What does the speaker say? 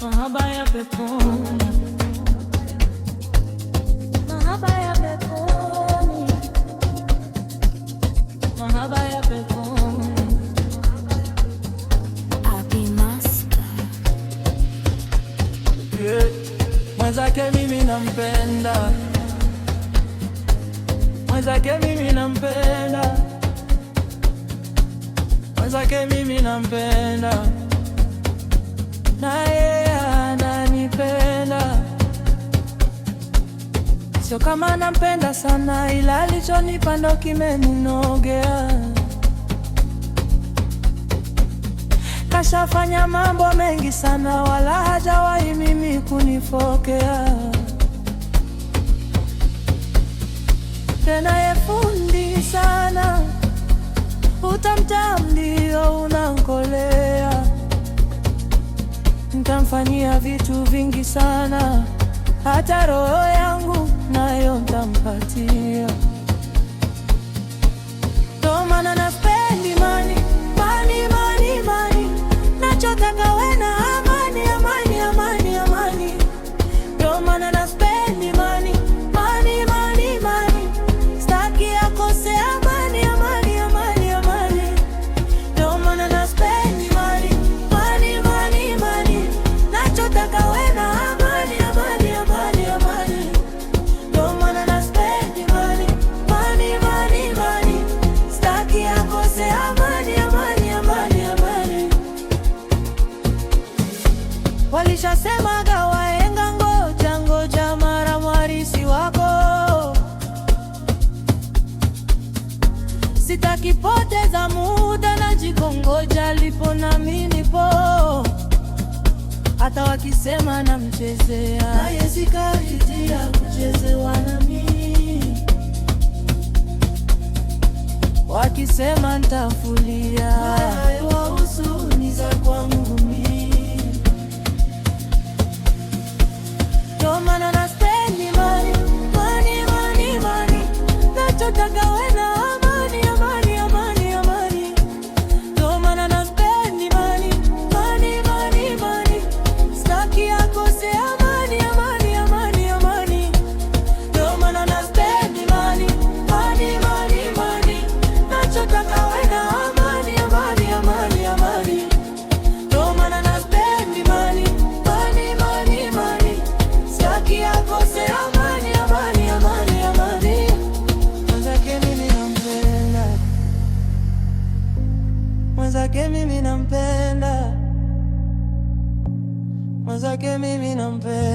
mahaba ya peponi, mahaba ya peponi, mahaba ya peponi. Yeah. Mwenzake mimi nampenda, mwenzake mimi nampenda, mwenzake mimi nampenda, na yeye ananipenda. Sio kama nampenda sana, ila alichonipa ndo kimeninogea. Kashafanya mambo mengi sana, wala hajawahi mimi kunifokea. Tena ye fundi sana, utamtam ndio unankolea. Nitamfanyia vitu vingi sana, hata roho yangu nayo nitampatia. Ndo maana naspendi mani, mani, mani, mani. Nachotaka we na amani, amani, amani, amani. Ndo maana naspendi mani, mani, mani, mani. Staki akose amani, amani, amani, amani. Ndo maana naspendi mani, mani, mani, mani. Nachotaka we na amani, amani, amani, amani. Ndo maana naspendi mani, mani, mani, mani. Staki akose amani, amani, amani, amani. Walishasemaga wahenga, ngoja ngoja mara mwarisi wako. Sitakipoteza muda, najikongoja lipo nami nipo. Hata wakisema namchezea, naye sikaritia kuchezewa nami. Wakisema nitafulia, wahusu ni za kwangu mimi. Ndo maana naspendi mani, mani, mani, mani. Nachotaka we na amani, amani, amani, amani. Ndo maana naspendi mani, mani, mani, mani. Staki akose amani, amani, amani, amani. Ndo maana naspendi mani, mani, mani, mani. Nachotaka we na amani, amani, amani, amani. Ndo maana naspendi mani, mani, mani, mani. Staki akose amani, amani, amani, amani. Mwenzake mimi nampenda, mwenzake mimi nampenda, mwenzake mimi nampenda.